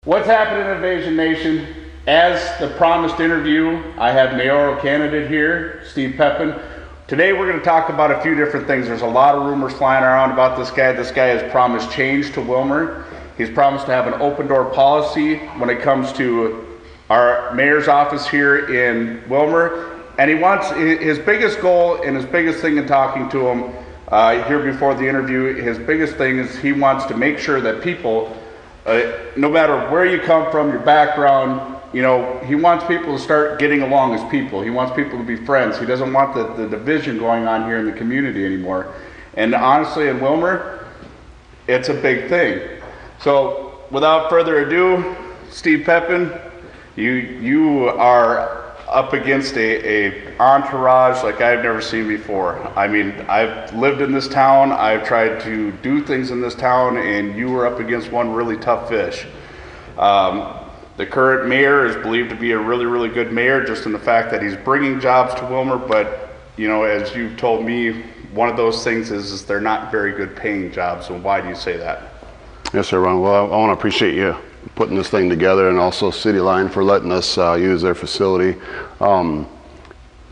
What's happening in Invasion Nation? As the promised interview, I have mayoral candidate here, Steve Pepin. Today we're going to talk about a few different things. There's a lot of rumors flying around about this guy. This guy has promised change to Willmar. He's promised to have an open door policy when it comes to our mayor's office here in Willmar. And he wants, his biggest goal and his biggest thing in talking to him here before the interview, his biggest thing is he wants to make sure that people, no matter where you come from, your background, you know, he wants people to start getting along as people. He wants people to be friends. He doesn't want the division going on here in the community anymore. And honestly, in Willmar, it's a big thing. So without further ado, Steve Pepin, you are up against a entourage like I've never seen before. I mean, I've lived in this town, I've tried to do things in this town, and you were up against one really tough fish. The current mayor is believed to be a really, really good mayor, just in the fact that he's bringing jobs to Willmar, but you know, as you've told me, one of those things is they're not very good paying jobs. And why do you say that? Yes, sir, Ron. Well, I want to appreciate you putting this thing together, and also City Line for letting us use their facility.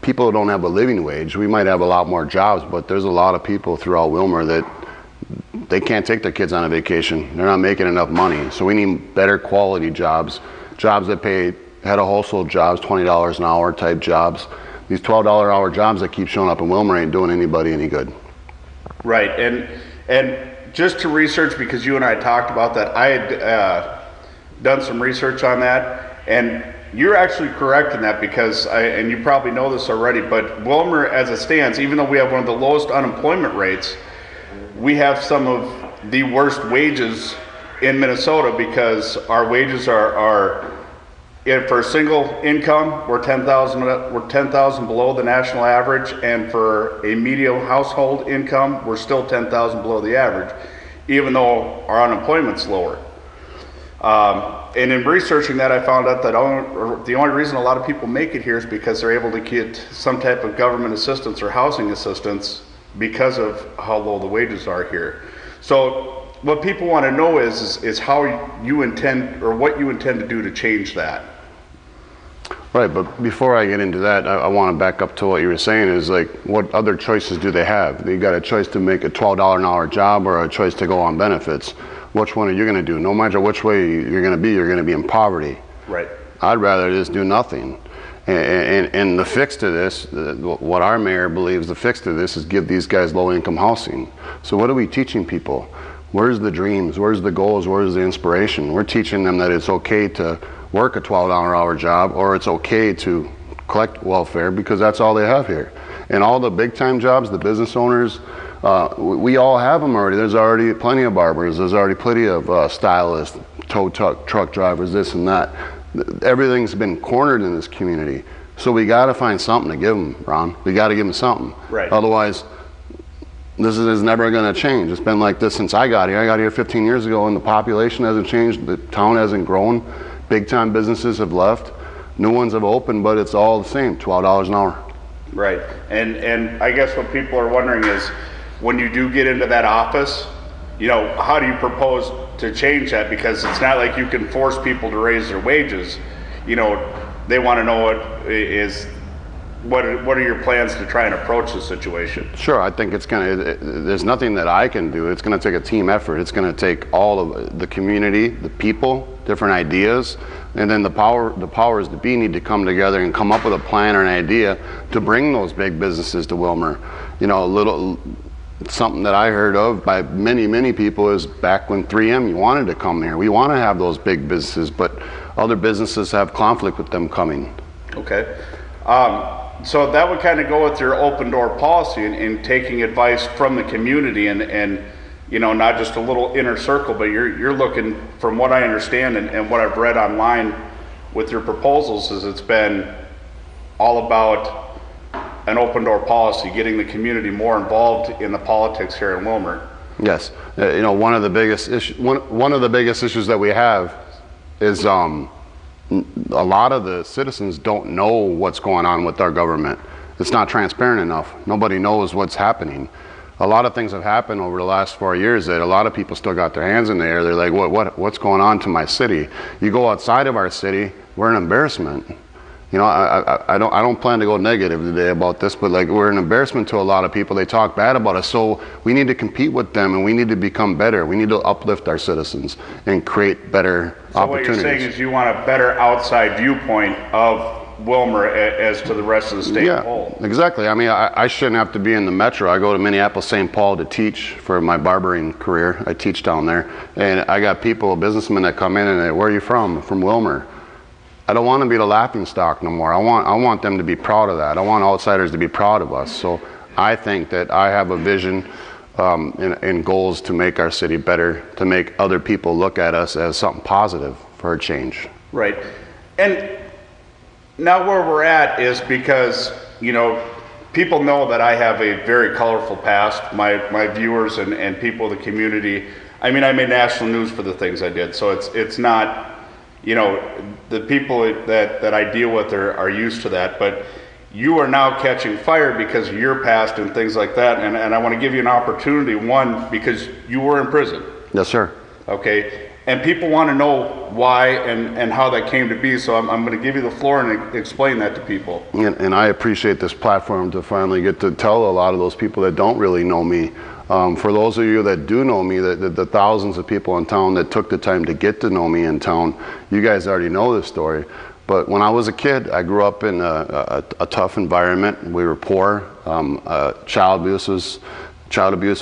People don't have a living wage. We might have a lot more jobs, but there's a lot of people throughout Willmar that they can't take their kids on a vacation. They're not making enough money. So we need better quality jobs, jobs that pay head of household jobs, $20 an hour type jobs. These $12 an hour jobs that keep showing up in Willmar ain't doing anybody any good. Right, and just to research, because you and I talked about that, I had done some research on that, and you're actually correct in that, because and you probably know this already, but Willmar as it stands, even though we have one of the lowest unemployment rates, we have some of the worst wages in Minnesota, because our wages are for a single income, we're 10,000 below the national average, and for a median household income, we're still 10,000 below the average, even though our unemployment's lower. And in researching that, I found out that the only reason a lot of people make it here is because they're able to get some type of government assistance or housing assistance because of how low the wages are here. So what people want to know is how you intend, or what you intend to do to change that. Right, but before I get into that, I want to back up to what you were saying, is like, what other choices do they have? They got a choice to make a $12 an hour job, or a choice to go on benefits. Which one are you going to do? No matter which way you're going to be in poverty. Right. I'd rather just do nothing. And the fix to this, what our mayor believes the fix to this is give these guys low-income housing. So what are we teaching people? Where's the dreams? Where's the goals? Where's the inspiration? We're teaching them that it's okay to work a $12 an hour job, or it's okay to collect welfare, because that's all they have here. And all the big-time jobs, the business owners, we all have them already. There's already plenty of barbers. There's already plenty of stylists, tow truck drivers, this and that. Everything's been cornered in this community. So we got to find something to give them, Ron. We got to give them something. Right. Otherwise, this is never going to change. It's been like this since I got here. I got here 15 years ago, and the population hasn't changed. The town hasn't grown. Big-time businesses have left. New ones have opened, but it's all the same, $12 an hour. Right. And I guess what people are wondering is, when you do get into that office, you know, how do you propose to change that? Because it's not like you can force people to raise their wages. You know, they want to know what are your plans to try and approach the situation? Sure, I think there's nothing that I can do. It's going to take a team effort. It's going to take all of the community, the people, different ideas, and then the powers that be need to come together and come up with a plan or an idea to bring those big businesses to Willmar. You know, something that I heard of by many people is back when 3M wanted to come here. We want to have those big businesses, but other businesses have conflict with them coming. Okay. So that would kind of go with your open door policy and taking advice from the community and you know, not just a little inner circle, but you're looking, from what I understand and what I've read online with your proposals, is it's been all about an open door policy, getting the community more involved in the politics here in Willmar. Yes, you know, one of the biggest issues that we have is a lot of the citizens don't know what's going on with our government. It's not transparent enough. Nobody knows what's happening. A lot of things have happened over the last 4 years that a lot of people still got their hands in the air. They're like, what's going on to my city? You go outside of our city, we're an embarrassment. You know, I don't plan to go negative today about this, but like, we're an embarrassment to a lot of people. They talk bad about us, so we need to compete with them, and we need to become better. We need to uplift our citizens and create better opportunities. So what you're saying is you want a better outside viewpoint of Willmar as to the rest of the state as a whole. Exactly. I mean, I shouldn't have to be in the metro. I go to Minneapolis, St. Paul to teach for my barbering career. I teach down there, and I got people, businessmen that come in and they, where are you from? I'm from Willmar. I don't want to be the laughing stock no more. I want them to be proud of that. I want outsiders to be proud of us. So I think that I have a vision and goals to make our city better, to make other people look at us as something positive for a change. Right. And now where we're at is because, you know, people know that I have a very colorful past, my viewers and people of the community. I mean, I made national news for the things I did, so it's not, you know, the people that I deal with are used to that, but you are now catching fire because of your past and things like that, and I want to give you an opportunity, one, because you were in prison. Yes, sir. Okay, and people want to know why and how that came to be, so I'm going to give you the floor and explain that to people. And I appreciate this platform to finally get to tell a lot of those people that don't really know me. For those of you that do know me, the thousands of people in town that took the time to get to know me in town, you guys already know this story. But when I was a kid, I grew up in a tough environment. We were poor. Child abuse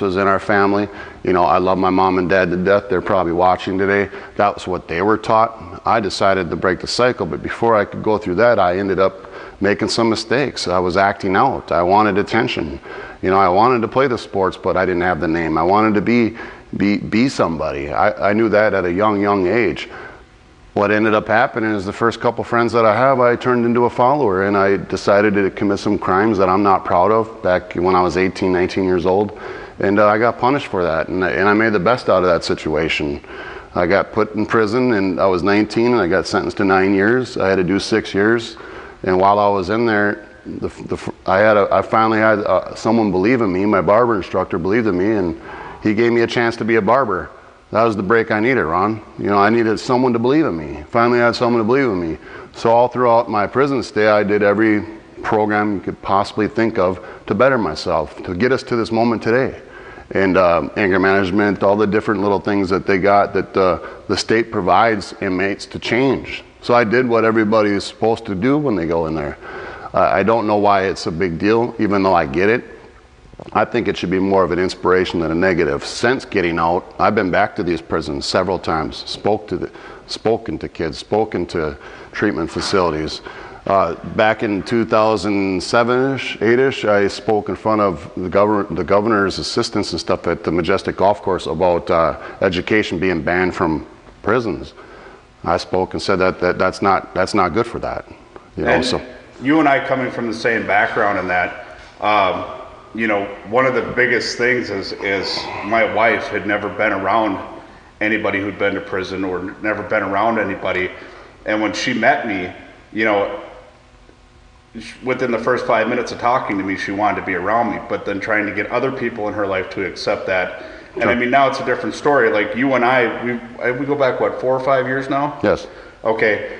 was in our family. You know, I love my mom and dad to death. They're probably watching today. That was what they were taught. I decided to break the cycle, but before I could go through that, I ended up making some mistakes. I was acting out. I wanted attention. You know, I wanted to play the sports, but I didn't have the name. I wanted to be somebody. I knew that at a young age. What ended up happening is the first couple friends that I have, I turned into a follower, and I decided to commit some crimes that I'm not proud of back when I was 18, 19 years old. And I got punished for that, and I made the best out of that situation. I got put in prison, and I was 19, and I got sentenced to 9 years. I had to do 6 years, and while I was in there, I finally had someone believe in me. My barber instructor believed in me, and he gave me a chance to be a barber. That was the break I needed, Ron. You know, I needed someone to believe in me. Finally, I had someone to believe in me. So all throughout my prison stay, I did every program you could possibly think of to better myself, to get us to this moment today. And anger management, all the different little things that they got that the state provides inmates to change. So I did what everybody is supposed to do when they go in there. I don't know why it's a big deal, even though I get it. I think it should be more of an inspiration than a negative. Since getting out, I've been back to these prisons several times, spoken to kids, spoken to treatment facilities. Back in 2007-ish, 8-ish, I spoke in front of the governor's assistants and stuff at the Majestic Golf Course about education being banned from prisons. I spoke and said that's not good for that. You know, and so you and I coming from the same background in that, you know, one of the biggest things is my wife had never been around anybody who'd been to prison or never been around anybody, and when she met me, you know, within the first 5 minutes of talking to me, she wanted to be around me, but then trying to get other people in her life to accept that. And I mean, now it's a different story. Like you and I, we go back, what, 4 or 5 years now? Yes. Okay.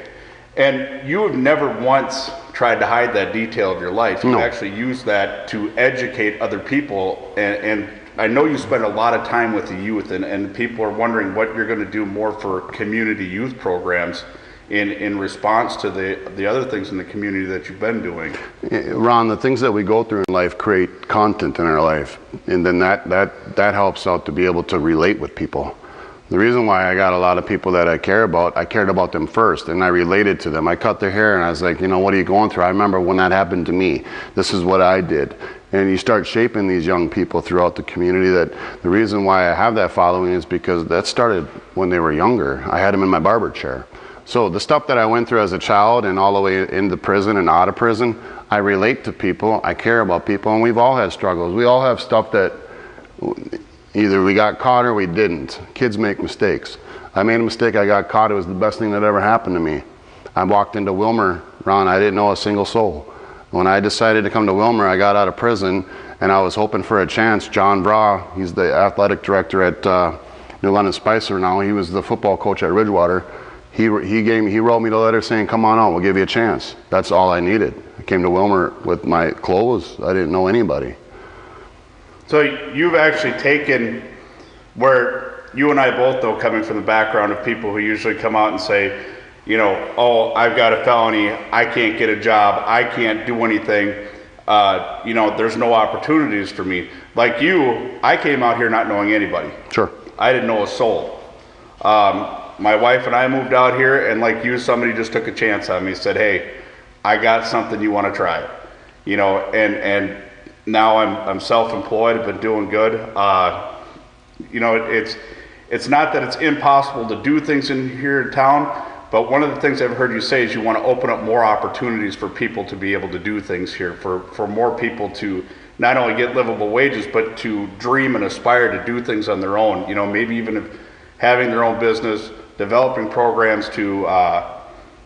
And you have never once tried to hide that detail of your life. You actually use that to educate other people. And I know you spend a lot of time with the youth, and people are wondering what you're going to do more for community youth programs in response to the other things in the community that you've been doing. Ron, the things that we go through in life create content in our life, and then that helps out to be able to relate with people. The reason why I got a lot of people that I cared about them first, and I related to them. I cut their hair and I was like, you know, what are you going through? I remember when that happened to me. This is what I did. And you start shaping these young people throughout the community. That the reason why I have that following is because that started when they were younger. I had them in my barber chair. So the stuff that I went through as a child and all the way into prison and out of prison, I relate to people, I care about people, and we've all had struggles. We all have stuff that either we got caught or we didn't. Kids make mistakes. I made a mistake, I got caught, it was the best thing that ever happened to me. I walked into Willmar, Ron, I didn't know a single soul. When I decided to come to Wilmer, I got out of prison and I was hoping for a chance. John Braw, he's the athletic director at New London Spicer now. He was the football coach at Ridgewater. He wrote me the letter saying, come on out, we'll give you a chance. That's all I needed. I came to Wilmer with my clothes. I didn't know anybody. So you've actually taken where you and I both, though, coming from the background of people who usually come out and say, you know, oh, I've got a felony, I can't get a job, I can't do anything, you know, there's no opportunities for me. Like you, I came out here not knowing anybody. Sure. I didn't know a soul. My wife and I moved out here, and like you, somebody just took a chance on me, said, hey, I got something, you want to try it. You know, and now I'm self-employed, I've been doing good. You know, it's not that it's impossible to do things in here in town, but one of the things I've heard you say is you want to open up more opportunities for people to be able to do things here, for more people to not only get livable wages, but to dream and aspire to do things on their own. You know, maybe even if having their own business, developing programs to,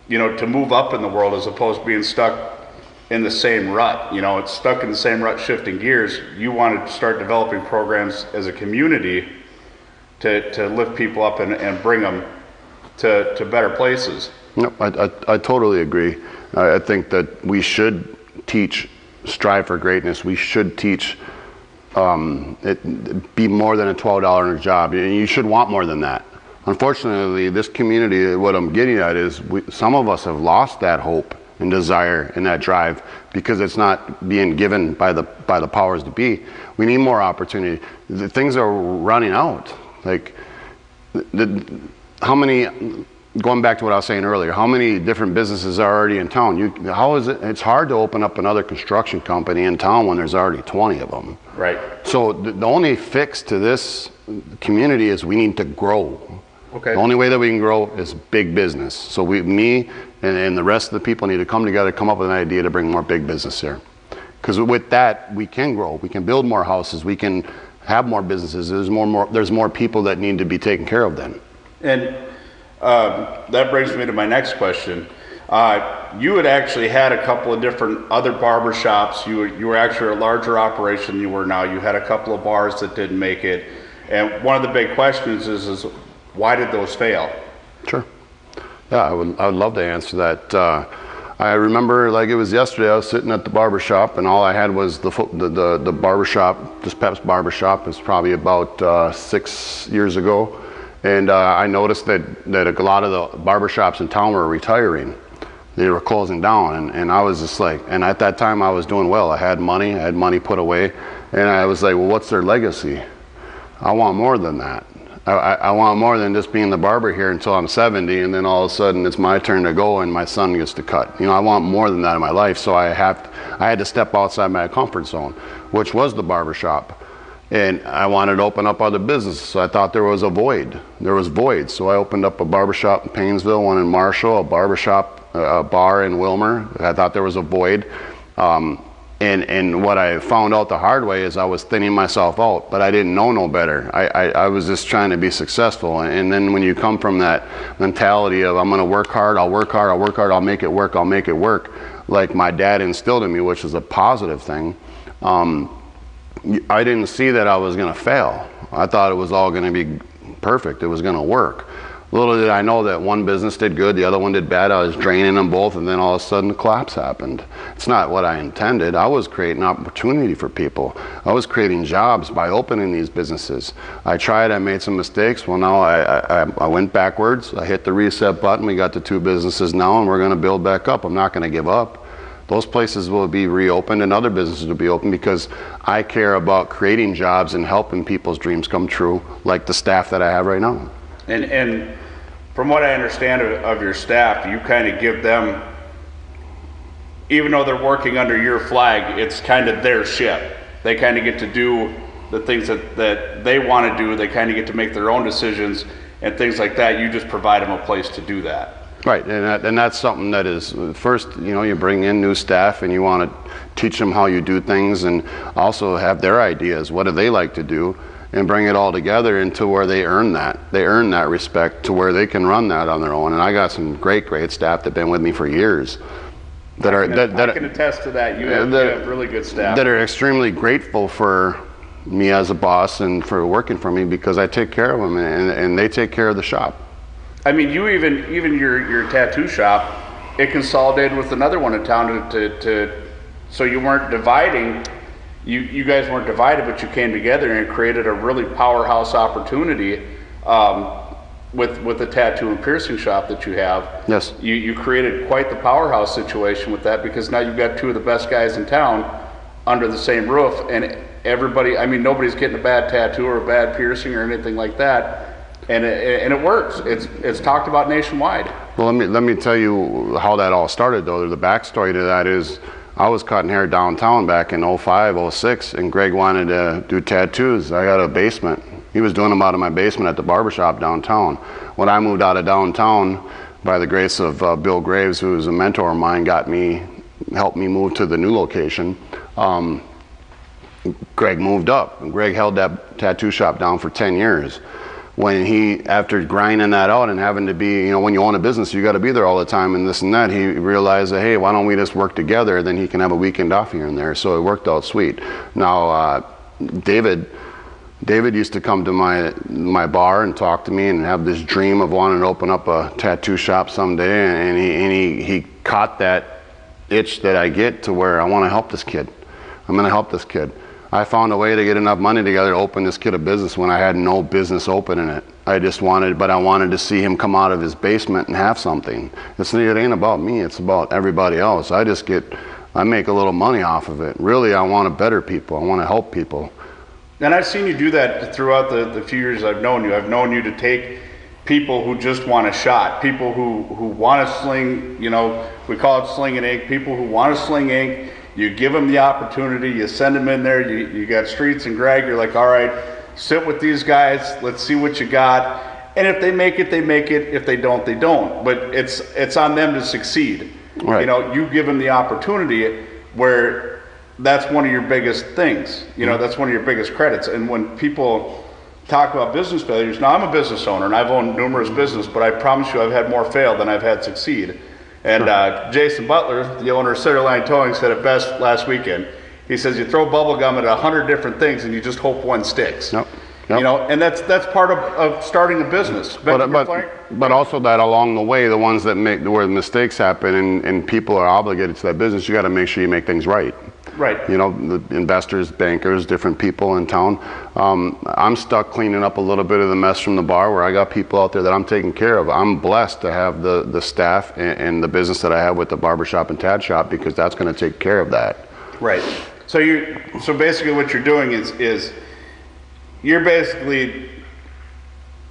you know, to move up in the world as opposed to being stuck in the same rut. You know, it's stuck in the same rut, shifting gears. You want to start developing programs as a community to lift people up and bring them to better places. No, I totally agree. I think that we should teach strive for greatness. We should teach it be more than a $12 an hour job. You should want more than that. Unfortunately, this community, what I'm getting at is some of us have lost that hope and desire and that drive because it's not being given by the powers to be. We need more opportunity. The things are running out. Like, how many, going back to what I was saying earlier, how many different businesses are already in town? How is it? It's hard to open up another construction company in town when there's already 20 of them. Right. So the only fix to this community is we need to grow. Okay. The only way that we can grow is big business. So me and the rest of the people need to come together, come up with an idea to bring more big business here. Because with that, we can grow. We can build more houses. We can have more businesses. There's more people that need to be taken care of then. And that brings me to my next question. You had actually had a couple of different other barber shops. You were actually a larger operation than you were now. You had a couple of bars that didn't make it. And one of the big questions is why did those fail? Sure. Yeah, I would love to answer that. I remember like it was yesterday, I was sitting at the barber shop and all I had was the barber shop, this Pep's barber shop. It was probably about 6 years ago. And I noticed that a lot of the barber shops in town were retiring. They were closing down, and I was just like, and at that time I was doing well. I had money put away, and I was like, well, what's their legacy? I want more than that. I want more than just being the barber here until I'm 70, and then all of a sudden it's my turn to go and my son gets to cut. You know, I want more than that in my life, so I had to step outside my comfort zone, which was the barber shop. And I wanted to open up other businesses, so I thought there was a void. There was voids, so I opened up a barbershop in Painesville, one in Marshall, a barbershop, a bar in Wilmer. I thought there was a void. And what I found out the hard way is I was thinning myself out, but I didn't know no better. I was just trying to be successful. And then when you come from that mentality of I'm going to work hard, I'll work hard, I'll make it work, like my dad instilled in me, which is a positive thing, I didn't see that I was going to fail. I thought it was all going to be perfect. It was going to work. Little did I know that one business did good, the other one did bad. I was draining them both, and then all of a sudden the collapse happened. It's not what I intended. I was creating opportunity for people. I was creating jobs by opening these businesses. I tried, I made some mistakes. Well, now I went backwards. I hit the reset button. We got the 2 businesses now, and we're going to build back up. I'm not going to give up. Those places will be reopened and other businesses will be open because I care about creating jobs and helping people's dreams come true, like the staff that I have right now. And from what I understand of your staff, you kind of give them, even though they're working under your flag, it's kind of their ship. They kind of get to do the things that they want to do. They kind of get to make their own decisions and things like that. You just provide them a place to do that. Right, and that's something that is, first, you know, you bring in new staff and you want to teach them how you do things and also have their ideas. What do they like to do? And bring it all together into where they earn that. They earn that respect to where they can run that on their own. And I got some great staff that have been with me for years. that are I can attest to that. You have really good staff that are extremely grateful for me as a boss and for working for me, because I take care of them and they take care of the shop. I mean, you even your tattoo shop, it consolidated with another one in town so you weren't dividing. You guys weren't divided, but you came together and created a really powerhouse opportunity with the tattoo and piercing shop that you have. Yes. You created quite the powerhouse situation with that, because now you've got two of the best guys in town under the same roof, and everybody, I mean, nobody's getting a bad tattoo or a bad piercing or anything like that, and it works. It's talked about nationwide. Well, let me tell you how that all started, though. The backstory to that is, I was cutting hair downtown back in 05, 06, and Greg wanted to do tattoos. I got a basement. He was doing them out of my basement at the barbershop downtown. When I moved out of downtown, by the grace of Bill Graves, who was a mentor of mine, helped me move to the new location. Greg moved up, and Greg held that tattoo shop down for 10 years. When after grinding that out and having to be, when you own a business, you got to be there all the time and this and that, he realized that, hey, why don't we just work together? Then he can have a weekend off here and there. So it worked out sweet. Now, David used to come to my bar and talk to me and have this dream of wanting to open up a tattoo shop someday, and he caught that itch that I get to where I want to help this kid. I'm going to help this kid. I found a way to get enough money together to open this kid a business when I had no business opening it. I wanted to see him come out of his basement and have something. It ain't about me, it's about everybody else. I make a little money off of it. Really, I want to better people. I want to help people. And I've seen you do that throughout the few years I've known you. I've known you to take people who just want a shot, people who want to sling, we call it slinging ink, people who want to sling ink. You give them the opportunity, you send them in there, you got Streets and Greg, you're like, all right, sit with these guys, let's see what you got. And if they make it, they make it. If they don't, they don't. But it's on them to succeed. Right. You give them the opportunity, where that's one of your biggest things. That's one of your biggest credits. And when people talk about business failures, now I'm a business owner and I've owned numerous businesses, but I promise you I've had more fail than I've had succeed. And Jason Butler, the owner of Center Line Towing, said it best last weekend. He says, you throw bubble gum at 100 different things and you just hope one sticks. Yep. And that's part of starting a business. But also that along the way, the ones that where mistakes happen and people are obligated to that business, you got to make sure you make things right. Right. The investors, bankers, different people in town. I'm stuck cleaning up a little bit of the mess from the bar, where I got people out there that I'm taking care of. I'm blessed to have the staff and the business that I have with the barbershop and tat shop, because that's going to take care of that. Right. So basically what you're doing is you're basically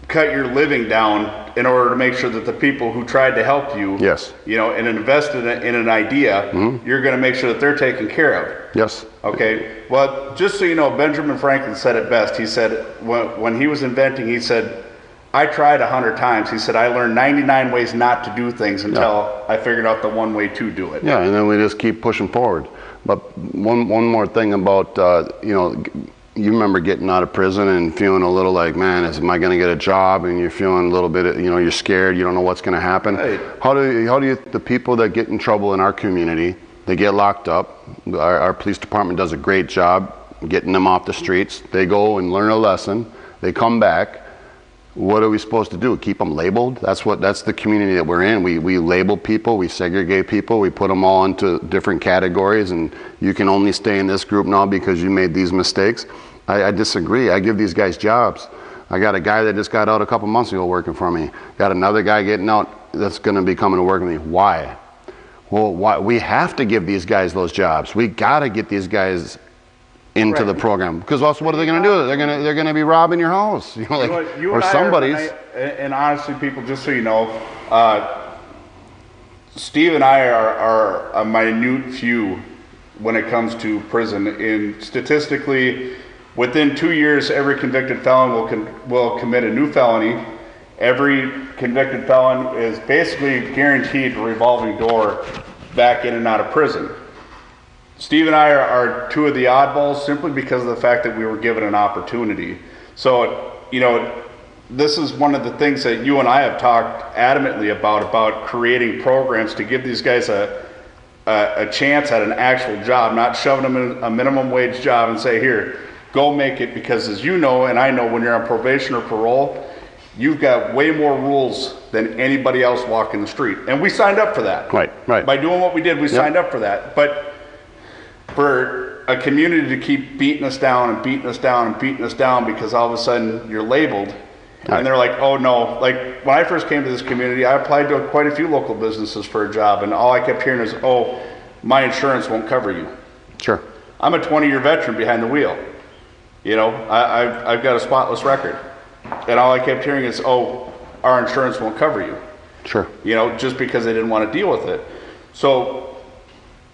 cut your living down in order to make sure that the people who tried to help you, yes, and invested in an idea, you're going to make sure that they're taken care of. Yes. Okay. Well, just so you know, Benjamin Franklin said it best. He said when he was inventing, he said, I tried 100 times. He said, I learned 99 ways not to do things until I figured out the one way to do it. Yeah, and then we just keep pushing forward. But one more thing about, you remember getting out of prison and feeling a little like, man, am I going to get a job? And you're feeling a little bit, you're scared. You don't know what's going to happen. Right. How do the people that get in trouble in our community, they get locked up. Our police department does a great job getting them off the streets. They go and learn a lesson. They come back. What are we supposed to do? Keep them labeled? That's the community that we're in. We label people, we segregate people, we put them all into different categories, and you can only stay in this group now because you made these mistakes. I disagree. I give these guys jobs. I got a guy that just got out a couple months ago working for me. Got another guy getting out that's going to be coming to work with me. Why? Well, why? We have to give these guys those jobs. We got to get these guys into the program, because also what are they going to do? They're going to be robbing your house, or somebody's. And honestly, people, just so you know, Steve and I are a minute few when it comes to prison. In statistically, within 2 years, every convicted felon will commit a new felony. Every convicted felon is basically guaranteed a revolving door back in and out of prison. Steve and I are two of the oddballs simply because of the fact that we were given an opportunity. So, this is one of the things that you and I have talked adamantly about creating programs to give these guys a chance at an actual job, not shoving them in a minimum wage job and say, here, go make it, because as you know, and I know, when you're on probation or parole, you've got way more rules than anybody else walking the street. And we signed up for that. Right. By doing what we did, we signed up for that. But for a community to keep beating us down and beating us down and beating us down because all of a sudden you're labeled, and they're like, oh no. Like when I first came to this community, I applied to quite a few local businesses for a job, and all I kept hearing is, oh, my insurance won't cover you. Sure. I'm a 20-year veteran behind the wheel. You know, I've got a spotless record. And all I kept hearing is, oh, our insurance won't cover you. Sure. You know, just because they didn't want to deal with it. So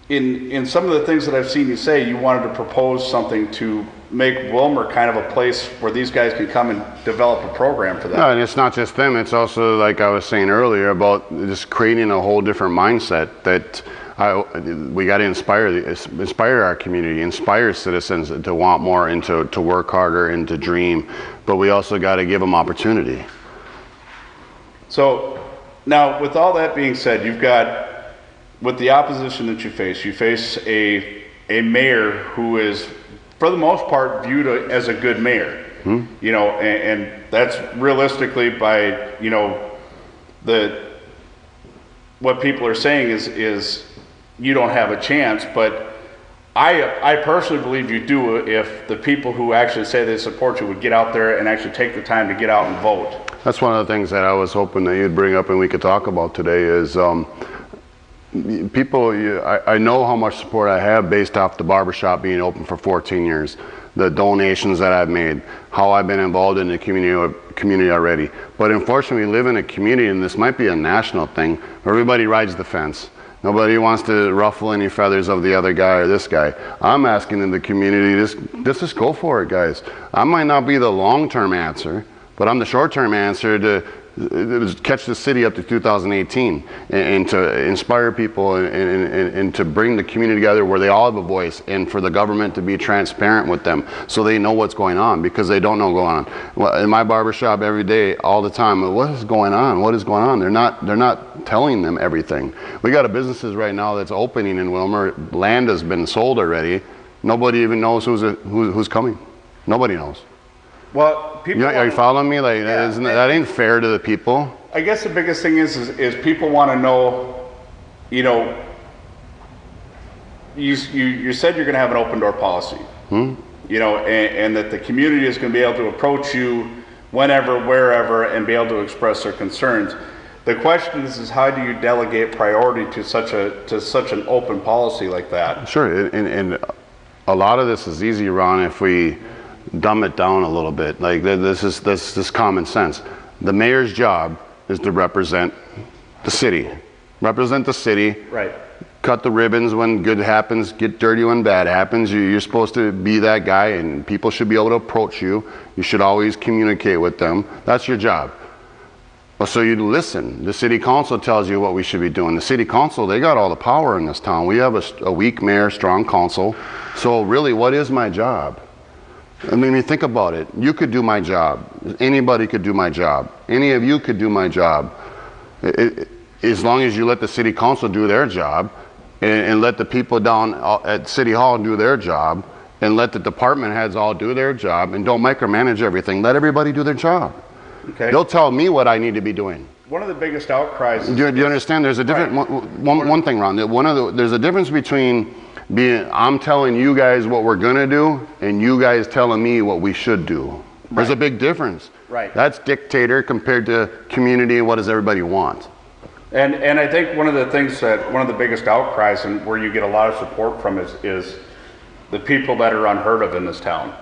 in some of the things that I've seen you say, you wanted to propose something to make Wilmer kind of a place where these guys can come and develop a program for that. No, and it's not just them. It's also, like I was saying earlier, about just creating a whole different mindset that we got to inspire our community, inspire citizens to want more and to work harder and to dream. But we also got to give them opportunity. So now, with all that being said, you've got, with the opposition that you face a mayor who is, for the most part, viewed as a good mayor. You know, and that's realistically by, you know, what people are saying is you don't have a chance. But I personally believe you do if the people who actually say they support you would get out there and actually take the time to get out and vote. That's one of the things that I was hoping that you'd bring up and we could talk about today is people, I know how much support I have based off the barbershop being open for 14 years, the donations that I've made, how I've been involved in the community already. But unfortunately, we live in a community, and this might be a national thing, where everybody rides the fence. Nobody wants to ruffle any feathers of the other guy or this guy. I'm asking in the community, just go for it, guys. I might not be the long-term answer, but I'm the short-term answer to catch the city up to 2018 and to inspire people and to bring the community together where they all have a voice, and for the government to be transparent with them so they know what's going on, because they don't know what's going on. Well, in my barbershop every day, all the time, what is going on? What is going on? They're not telling them everything. We got a businesses right now that's opening in Wilmer. Land has been sold already. Nobody even knows who's coming. Nobody knows. Well, people are you following me? Like, that ain't fair to the people. I guess the biggest thing is people want to know, you know, you said you're going to have an open door policy, you know, and that the community is going to be able to approach you whenever, wherever, and be able to express their concerns. The question is how do you delegate priority to such an open policy like that? Sure, and a lot of this is easy, Ron, if we dumb it down a little bit. Like, this is common sense. The mayor's job is to represent the city. Represent the city. Right. Cut the ribbons when good happens, get dirty when bad happens. You're supposed to be that guy, and people should be able to approach you. You should always communicate with them. That's your job. So you listen. The city council tells you what we should be doing. The city council, they got all the power in this town. We have a weak mayor, strong council. So really, what is my job? I mean, think about it. You could do my job. Anybody could do my job. Any of you could do my job. As long as you let the city council do their job, and let the people down at City Hall do their job, and let the department heads all do their job, and don't micromanage everything. Let everybody do their job. Okay. They'll tell me what I need to be doing. One of the biggest outcries. Do you understand? There's a different one thing, Ron. There's a difference between I'm telling you guys what we're gonna do, and you guys telling me what we should do. There's a big difference. Right. That's dictator compared to community. What does everybody want? And I think one of the biggest outcries and where you get a lot of support from is the people that are unheard of in this town.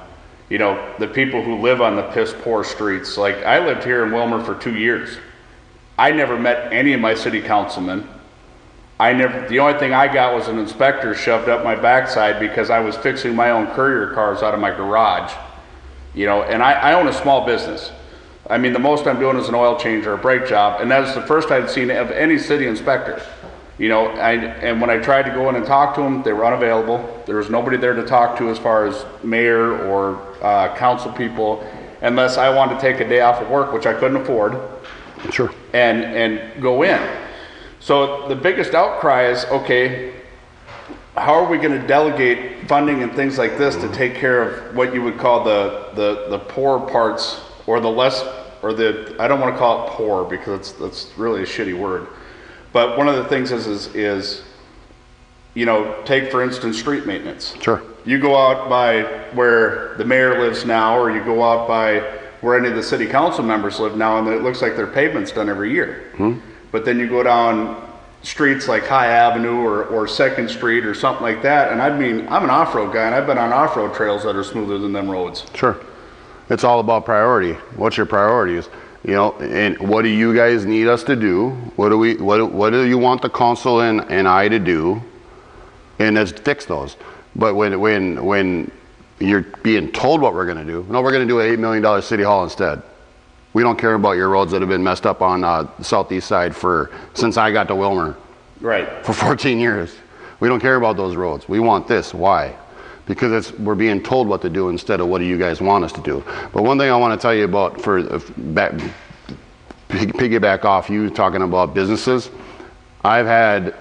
You know, the people who live on the piss poor streets. Like, I lived here in Wilmer for 2 years. I never met any of my city councilmen. The only thing I got was an inspector shoved up my backside because I was fixing my own courier cars out of my garage. You know, and I own a small business. I mean, the most I'm doing is an oil change or a brake job, and that was the first I'd seen of any city inspector. You know, and when I tried to go in and talk to them, they were unavailable. There was nobody there to talk to as far as mayor or council people, unless I wanted to take a day off of work, which I couldn't afford. Sure. And go in. So the biggest outcry is, okay, how are we going to delegate funding and things like this to take care of what you would call the poor parts, or the less, or the, I don't want to call it poor because that's really a shitty word, but one of the things is you know, take for instance street maintenance. Sure. You go out by where the mayor lives now, or you go out by where any of the city council members live now, and it looks like their pavement's done every year. But then you go down streets like High Avenue or 2nd Street or something like that, and I mean, I'm an off-road guy, and I've been on off-road trails that are smoother than them roads. Sure. It's all about priority. What's your priorities? You know, and what do you guys need us to do? What do you want the council and I to do? And let's fix those. But when you're being told what we're going to do, no, we're going to do an $8 million city hall instead. We don't care about your roads that have been messed up on the southeast side since I got to Wilmer. Right. For 14 years. We don't care about those roads. We want this. Why? Because we're being told what to do instead of what do you guys want us to do. But one thing I want to tell you about, piggyback off you talking about businesses, I've had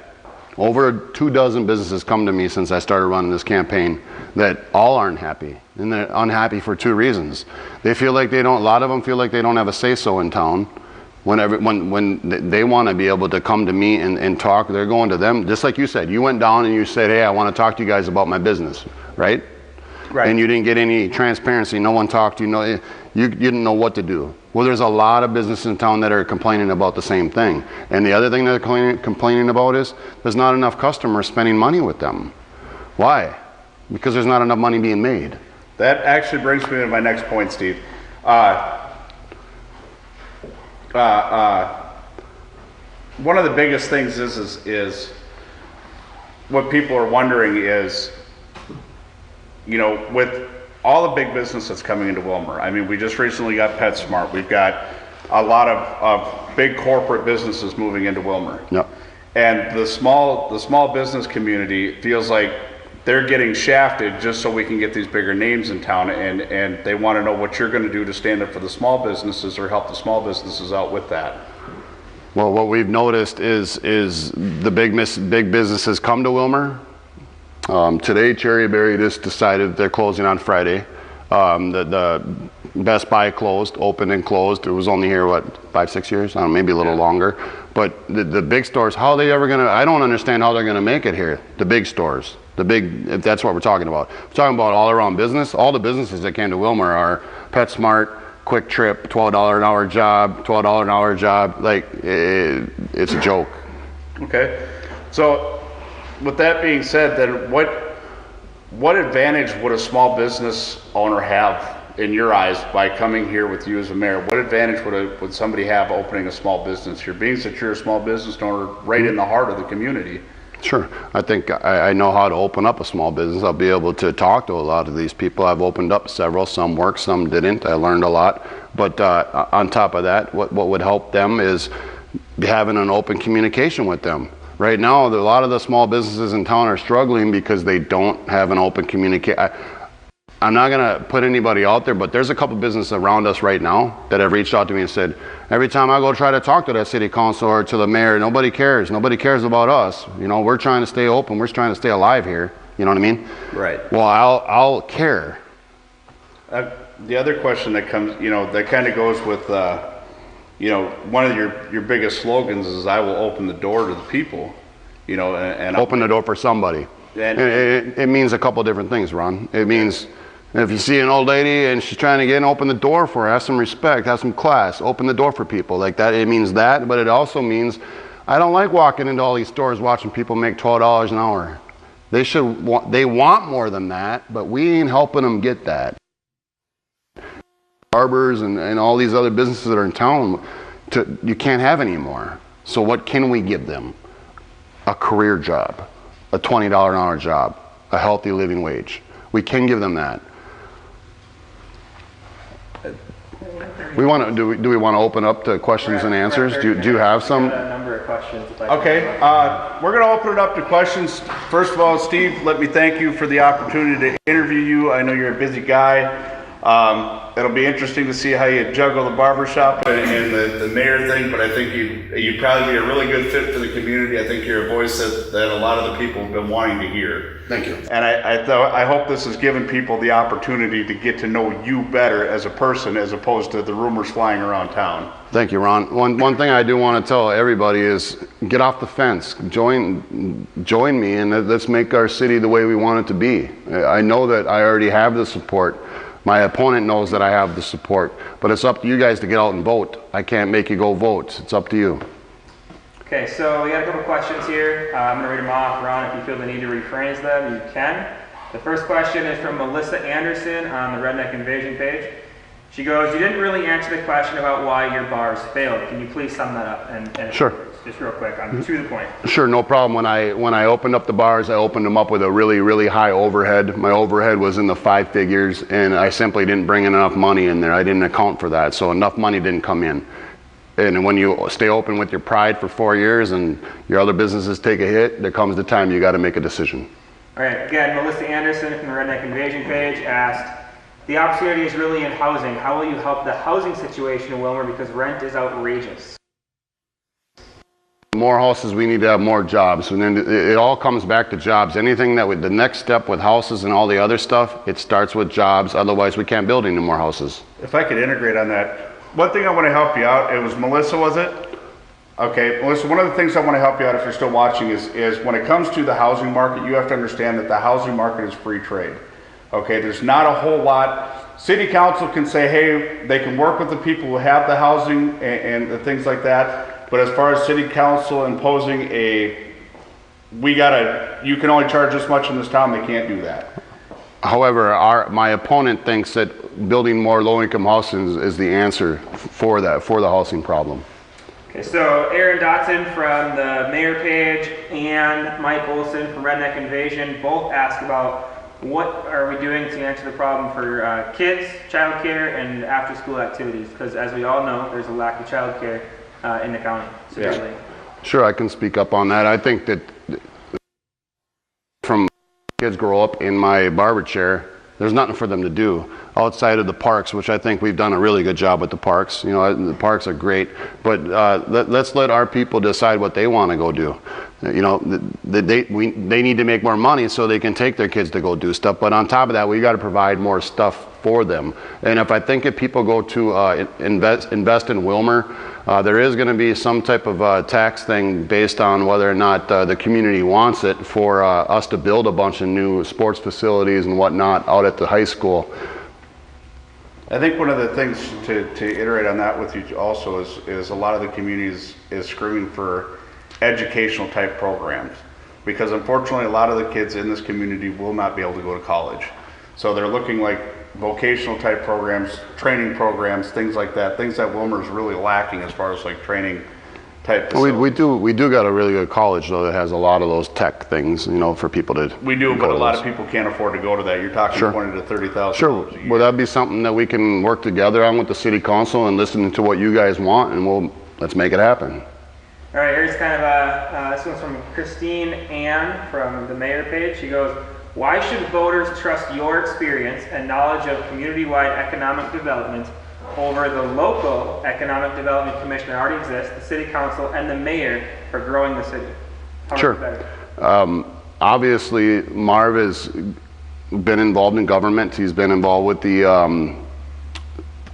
over 24 businesses come to me since I started running this campaign that all aren't happy. And they're unhappy for 2 reasons. They feel like a lot of them feel like they don't have a say-so in town. When they want to be able to come to me and talk, they're going to them. Just like you said, you went down and you said, hey, I want to talk to you guys about my business, right? Right. And you didn't get any transparency. No one talked to you. You didn't know what to do. Well, there's a lot of businesses in town that are complaining about the same thing. And the other thing they're complaining about is there's not enough customers spending money with them. Why? Because there's not enough money being made. That actually brings me to my next point, Steve. One of the biggest things is what people are wondering is, you know, with all the big business that's coming into Wilmer. I mean, we just recently got PetSmart. We've got a lot of big corporate businesses moving into Wilmer. Yep. And the small business community feels like they're getting shafted just so we can get these bigger names in town, and they want to know what you're going to do to stand up for the small businesses or help the small businesses out with that. Well, what we've noticed is the big businesses come to Wilmer. Today, Cherryberry just decided they're closing on Friday. The Best Buy closed, opened and closed. It was only here, what, 5-6 years? I don't know, maybe a little longer. But the big stores, how are they ever going to, I don't understand how they're going to make it here. The big stores, if that's what we're talking about. We're talking about all around business. All the businesses that came to Wilmer are PetSmart, Quick Trip, $12 an hour job, $12 an hour job. Like, it's a joke. Okay. So, with that being said, then what advantage would a small business owner have in your eyes by coming here with you as a mayor? What advantage would somebody have opening a small business here, being that you're a small business owner right in the heart of the community? Sure. I think I know how to open up a small business. I'll be able to talk to a lot of these people. I've opened up several. Some worked, some didn't. I learned a lot. But on top of that, what would help them is having an open communication with them. Right now, a lot of the small businesses in town are struggling because they don't have an open communication. I'm not going to put anybody out there, but there's a couple businesses around us right now that have reached out to me and said, every time I go try to talk to that city council or to the mayor, nobody cares. Nobody cares about us. You know, we're trying to stay open. We're trying to stay alive here. You know what I mean? Right. Well, I'll care. The other question that comes, you know, that kind of goes with, you know, one of your biggest slogans is "I will open the door to the people," you know, and open the door for somebody. And it means a couple different things, Ron. It means if you see an old lady and she's trying to get in, open the door for her. Have some respect, have some class. Open the door for people like that. It means that, but it also means I don't like walking into all these stores watching people make $12 an hour. They want more than that, but we ain't helping them get that. Barbers and all these other businesses that are in town, you can't have anymore. So what can we give them? A career job, a $20 an hour job, a healthy living wage. We can give them that. We want to. Do we want to open up to questions and answers? Do you have some? A number of questions. Okay, we're going to open it up to questions. First of all, Steve, let me thank you for the opportunity to interview you. I know you're a busy guy. It'll be interesting to see how you juggle the barbershop and the mayor thing, but I think you'd probably be a really good fit for the community. I think you're a voice that a lot of the people have been wanting to hear. Thank you. And I hope this has given people the opportunity to get to know you better as a person, as opposed to the rumors flying around town. Thank you, Ron. One thing I do want to tell everybody is get off the fence. Join me, and let's make our city the way we want it to be. I know that I already have the support. My opponent knows that I have the support, but it's up to you guys to get out and vote. I can't make you go vote. It's up to you. Okay, so we got a couple questions here. I'm going to read them off. Ron, if you feel the need to rephrase them, you can. The first question is from Melissa Anderson on the Redneck Invasion page. She goes, you didn't really answer the question about why your bars failed. Can you please sum that up? And Sure. Just real quick, to the point. Sure, no problem. When I opened up the bars, I opened them up with a really, really high overhead. My overhead was in the 5 figures, and I simply didn't bring in enough money in there. I didn't account for that, so enough money didn't come in. And when you stay open with your pride for 4 years and your other businesses take a hit, there comes the time you got to make a decision. All right, again, Melissa Anderson from the Redneck Invasion page asked, the opportunity is really in housing. How will you help the housing situation in Wilmer because rent is outrageous? More houses, we need to have more jobs, and then it all comes back to jobs. Anything that the next step with houses and all the other stuff, it starts with jobs. Otherwise, we can't build any more houses. If I could integrate on that, one thing I want to help you out. It was Melissa, was it? Okay, Melissa. One of the things I want to help you out if you're still watching is when it comes to the housing market, you have to understand that the housing market is free trade. Okay, there's not a whole lot. City council can say, hey, they can work with the people who have the housing and the things like that. But as far as city council imposing you can only charge this much in this town, they can't do that. However, my opponent thinks that building more low-income housing is the answer for the housing problem. Okay, so Aaron Dotson from the mayor page and Mike Olson from Redneck Invasion both asked about what are we doing to answer the problem for kids, childcare, and after-school activities? Because as we all know, there's a lack of childcare in the county, severely. Yeah. Sure, I can speak up on that. I think that from kids grow up in my barber chair, there's nothing for them to do outside of the parks, which I think we've done a really good job with the parks. You know, the parks are great, but let's let our people decide what they want to go do. You know, they need to make more money so they can take their kids to go do stuff. But on top of that, we got to provide more stuff for them. And if people go to invest in Wilmer, there is going to be some type of tax thing based on whether or not the community wants it for us to build a bunch of new sports facilities and whatnot out at the high school. I think one of the things to iterate on that with you also is a lot of the communities is screaming for educational type programs, because unfortunately a lot of the kids in this community will not be able to go to college. So they're looking like vocational type programs, training programs, things like that, things that Wilmer is really lacking as far as like training type facilities. We do got a really good college though that has a lot of those tech things, you know, for people to We do, but a lot of people can't afford to go to that. You're talking Sure. $20,000 to $30,000 Sure. a year. Well, that'd be something that we can work together on with the city council and listen to what you guys want, and let's make it happen. All right, here's kind of this one's from Christine Ann from the mayor page. She goes, why should voters trust your experience and knowledge of community-wide economic development over the local economic development commission that already exists, the city council, and the mayor for growing the city? How much Sure. better? Obviously, Marv has been involved in government. He's been involved with the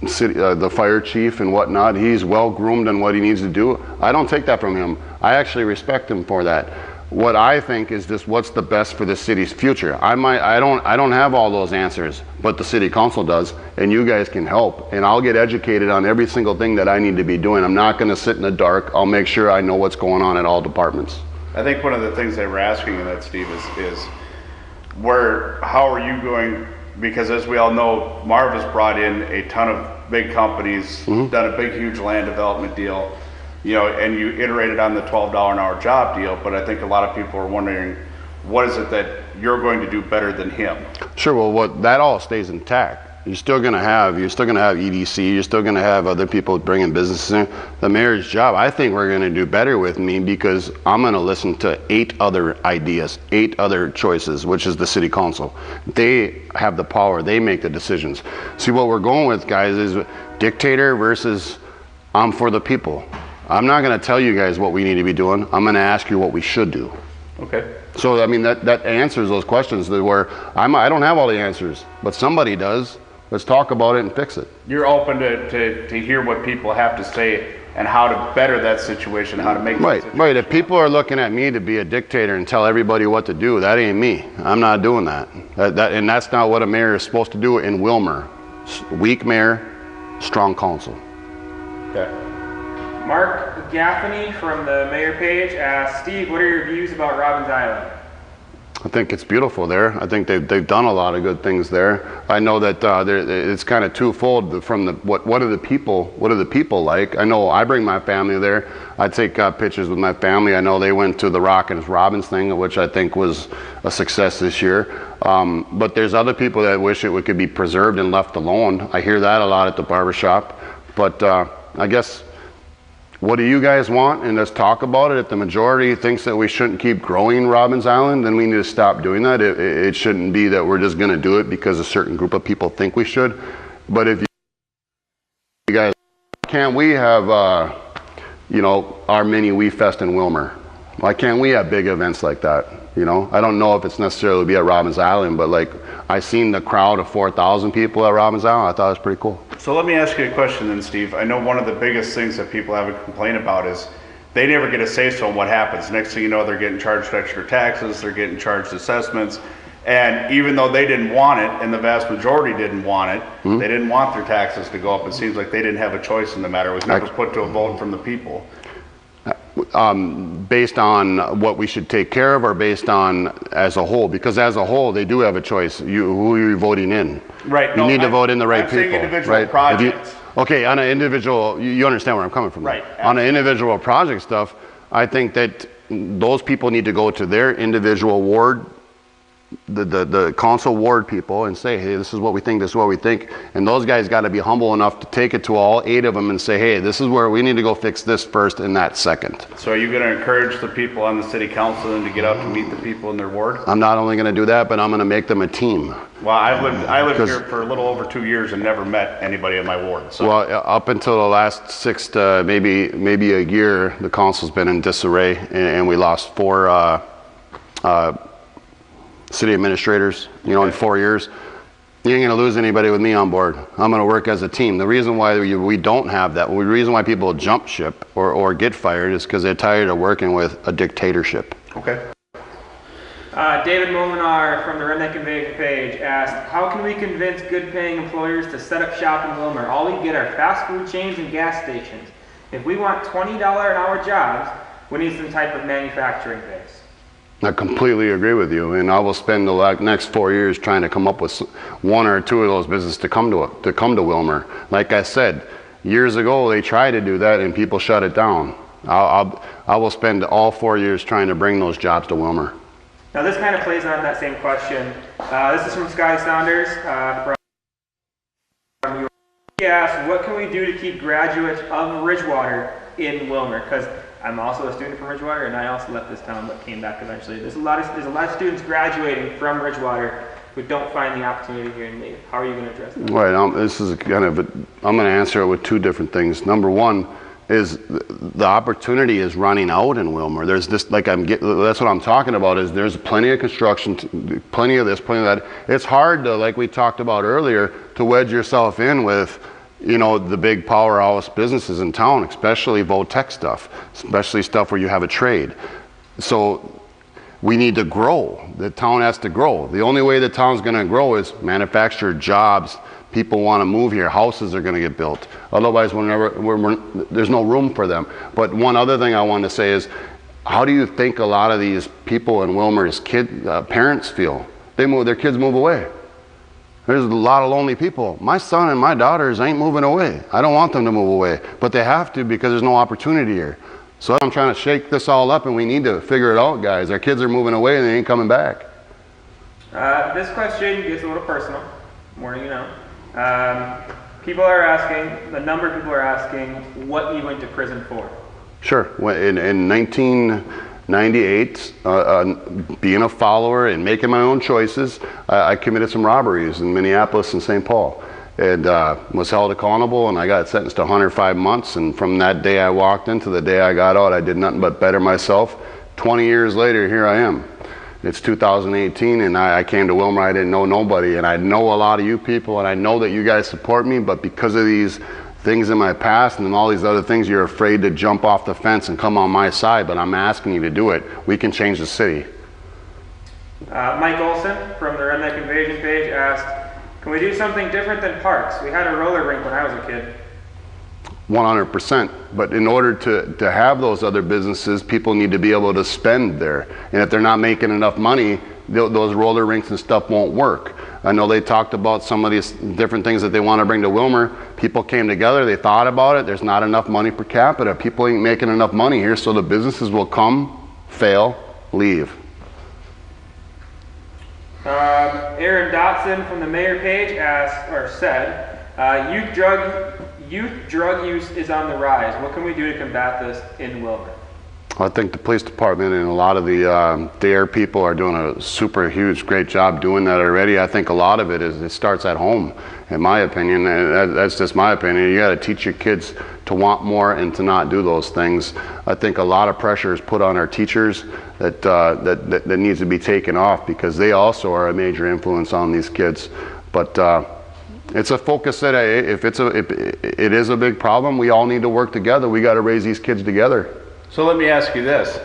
city, the fire chief and whatnot. He's well groomed on what he needs to do. I don't take that from him. I actually respect him for that. What I think is just what's the best for the city's future. I don't have all those answers, but the city council does, and you guys can help. And I'll get educated on every single thing that I need to be doing. I'm not going to sit in the dark. I'll make sure I know what's going on at all departments. I think one of the things they were asking in that, Steve, is how are you going, because as we all know, Marv has brought in a ton of big companies, done a big, huge land development deal, you know, and you iterated on the $12 an hour job deal, but I think a lot of people are wondering, what is it that you're going to do better than him? Sure, well, that all stays intact. You're still gonna have EDC. You're still gonna have other people bringing businesses in. The mayor's job, I think we're gonna do better with me because I'm gonna listen to 8 other ideas, 8 other choices, which is the city council. They have the power. They make the decisions. See, what we're going with, guys, is dictator versus I'm for the people. I'm not gonna tell you guys what we need to be doing. I'm gonna ask you what we should do. Okay. So, I mean, that answers those questions where I don't have all the answers, but somebody does. Let's talk about it and fix it. You're open to hear what people have to say and how to better that situation, how to make that situation. Right. If people are looking at me to be a dictator and tell everybody what to do, that ain't me. I'm not doing that. And that's not what a mayor is supposed to do in Wilmer. Weak mayor, strong council. Okay. Mark Gaffney from the mayor page asked, Steve, what are your views about Robbins Island? I think it's beautiful there. I think they've done a lot of good things there. I know that it's kind of twofold from what do the people like. I know I bring my family there. I take pictures with my family. I know they went to the Rockins Robbins thing, which I think was a success this year. But there's other people that wish it could be preserved and left alone. I hear that a lot at the barbershop. But I guess, what do you guys want? And let's talk about it. If the majority thinks that we shouldn't keep growing Robbins Island, then we need to stop doing that. It shouldn't be that we're just going to do it because a certain group of people think we should. But if you guys, can't we have, our mini Wee Fest in Wilmer? Why can't we have big events like that? I don't know if it's necessarily be at Robbins Island, but like I seen the crowd of 4,000 people at Robbins Island. I thought it was pretty cool. So let me ask you a question then, Steve. I know one of the biggest things that people have a complaint about is they never get a say-so on what happens. Next thing you know, they're getting charged extra taxes, they're getting charged assessments, and even though they didn't want it, and the vast majority didn't want it, they didn't want their taxes to go up. It seems like they didn't have a choice in the matter. It was never put to a vote from the people. Based on what we should take care of, or based on as a whole? Because as a whole, they do have a choice. Who are you voting in? Right. You need to vote in the right people. Individual right? projects. Okay, on an individual, you understand where I'm coming from. Right. On an individual project stuff, I think that those people need to go to their individual ward, the council ward people, and say, hey, this is what we think, this is what we think. And those guys got to be humble enough to take it to all 8 of them and say, hey, this is where we need to go fix this first and that second. So are you going to encourage the people on the city council then to get out to meet the people in their ward? I'm not only going to do that, but I'm going to make them a team. Well, I lived here for a little over 2 years and never met anybody in my ward. So. Well, up until the last 6 to maybe a year, the council's been in disarray, and we lost 4 city administrators, in 4 years. You ain't gonna lose anybody with me on board. I'm gonna work as a team. The reason why we don't have that, the reason why people jump ship or get fired is because they're tired of working with a dictatorship. Okay. David Molinar from the Redneck Invasion page asked, how can we convince good paying employers to set up shop in Wilmer? All we get are fast food chains and gas stations. If we want $20 an hour jobs, we need some type of manufacturing base. I completely agree with you, and I will spend the next 4 years trying to come up with 1 or 2 of those businesses to come to Wilmer. Like I said, years ago they tried to do that and people shut it down. I will spend all 4 years trying to bring those jobs to Wilmer. Now this kind of plays on that same question. This is from Scotty Saunders from New York. He asked, what can we do to keep graduates of Ridgewater in Wilmer? Because I'm also a student from Ridgewater, and I also left this town but came back eventually. There's a lot of students graduating from Ridgewater who don't find the opportunity here in Maine. How are you going to address that? Right. This is kind of I'm going to answer it with 2 different things. Number one is the opportunity is running out in Wilmer. There's this, that's what I'm talking about. Is there's plenty of construction, plenty of this, plenty of that. It's hard to, like we talked about earlier, to wedge yourself in with the big powerhouse businesses in town, especially Votech stuff, especially stuff where you have a trade. So we need to grow. The town has to grow. The only way the town's going to grow is manufactured jobs. People want to move here. Houses are going to get built. Otherwise, there's no room for them. But one other thing I want to say is, how do you think a lot of these people in Wilmer's parents feel? Their kids move away. There's a lot of lonely people. My son and my daughters ain't moving away. I don't want them to move away, but they have to because there's no opportunity here. So I'm trying to shake this all up, and we need to figure it out, guys. Our kids are moving away and they ain't coming back. This question gets a little personal, more than you know. People are asking, a number of people are asking what you went to prison for. Sure. In 1998, being a follower and making my own choices, I committed some robberies in Minneapolis and St. Paul, and was held accountable, and I got sentenced to 105 months. And from that day I walked in to the day I got out, I did nothing but better myself. 20 years later, here I am. It's 2018, and I came to Wilmer. I didn't know nobody, and I know a lot of you people, and I know that you guys support me, but because of these things in my past and all these other things, you're afraid to jump off the fence and come on my side, but I'm asking you to do it. We can change the city. Mike Olson from the Redneck Invasion page asked, can we do something different than parks? We had a roller rink when I was a kid. 100%. But in order to have those other businesses, people need to be able to spend there. And if they're not making enough money, those roller rinks and stuff won't work. I know they talked about some of these different things that they want to bring to Wilmer. People came together, they thought about it. There's not enough money per capita. People ain't making enough money here, so the businesses will come, fail, leave. Aaron Dotson from the mayor page asked, or said, youth drug use is on the rise. What can we do to combat this in Wilmer? I think the police department and a lot of the DARE people are doing a super huge, great job doing that already. I think a lot of it starts at home, in my opinion, and that's just my opinion. You got to teach your kids to want more and to not do those things. I think a lot of pressure is put on our teachers that needs to be taken off, because they also are a major influence on these kids. But it's a focus that if it is a big problem, we all need to work together. We got to raise these kids together. So let me ask you this,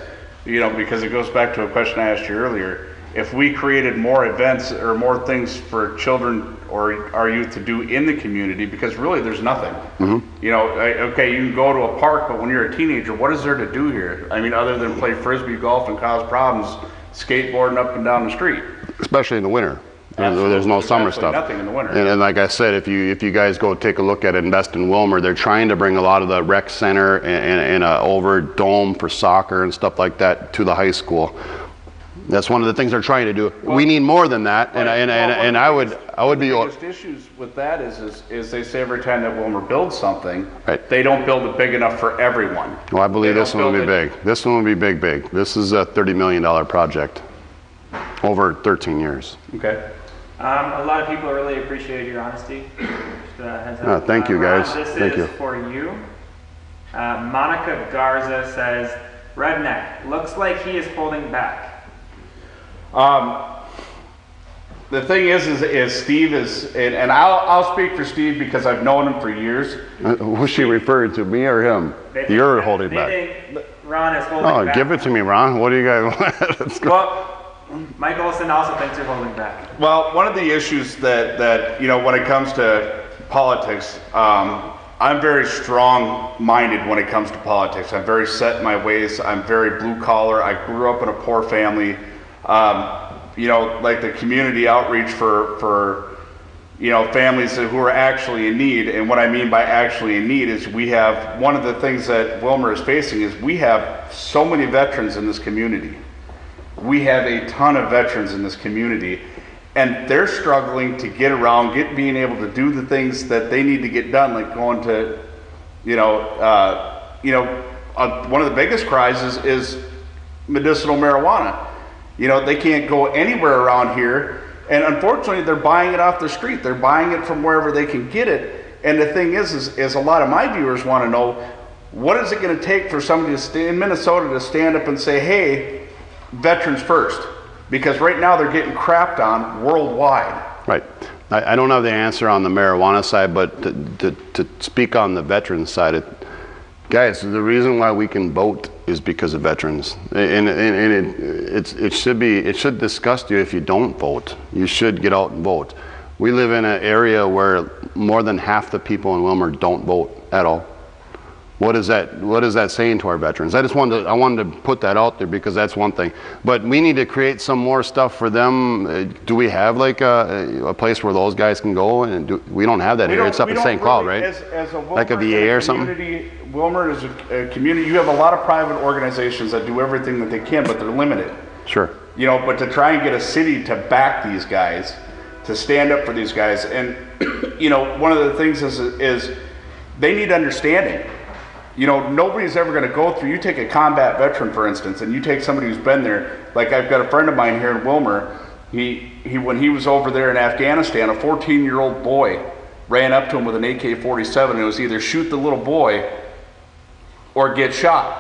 because it goes back to a question I asked you earlier. If we created more events or more things for children or our youth to do in the community, because really there's nothing. Mm-hmm. Okay, you can go to a park, but when you're a teenager, what is there to do here? I mean, other than play frisbee golf and cause problems, skateboarding up and down the street. Especially in the winter. There's no summer stuff. Nothing in the winter. And like I said, if you guys go take a look at Invest in Wilmer, they're trying to bring a lot of the rec center and a over dome for soccer and stuff like that to the high school. That's one of the things they're trying to do. Well, we need more than that. Right. And I would be. The biggest issues with that is they say every time that Wilmer builds something, right, they don't build it big enough for everyone. Well, I believe this one will be big. This one will be big. This is a $30 million project over 13 years. Okay. A lot of people really appreciate your honesty. Just, thank you, guys. Ron, thank you. For you. Monica Garza says, Redneck, looks like he is holding back. The thing is Steve is, and I'll speak for Steve because I've known him for years. Was she referring to me or him? You're holding back. Think Ron is holding back. Give it to me, Ron. What do you guys want? Let's go. Well, Mike Olson also thinks you're holding back. Well, one of the issues that when it comes to politics, I'm very strong-minded when it comes to politics. I'm very set in my ways. I'm very blue-collar. I grew up in a poor family. Like the community outreach for families who are actually in need. And what I mean by actually in need is we have, one of the things that Wilmer is facing is we have so many veterans in this community. We have a ton of veterans in this community, and they're struggling to get around, being able to do the things that they need to get done, like going to, one of the biggest cries is medicinal marijuana. They can't go anywhere around here, and unfortunately, they're buying it off the street. They're buying it from wherever they can get it. And the thing is a lot of my viewers want to know, what is it going to take for somebody in Minnesota to stand up and say, hey, veterans first, because right now they're getting crapped on worldwide. Right. I don't have the answer on the marijuana side, but to speak on the veterans side, guys, the reason why we can vote is because of veterans, and it should disgust you if you don't vote. You should get out and vote. We live in an area where more than half the people in Wilmer don't vote at all. What is that saying to our veterans? I wanted to put that out there because that's one thing. But we need to create some more stuff for them. Do we have like a place where those guys can go? And we don't have that here. It's up in St. Cloud, right? As a Wilmer, like a VA or something? Wilmer is a community. You have a lot of private organizations that do everything that they can, but they're limited. Sure. But to try and get a city to back these guys, to stand up for these guys, and you know, one of the things is they need understanding. You know, nobody's ever going to go through, you take a combat veteran, for instance, and you take somebody who's been there, like I've got a friend of mine here in Wilmer, when he was over there in Afghanistan, a 14-year-old boy ran up to him with an AK-47, and it was either shoot the little boy or get shot.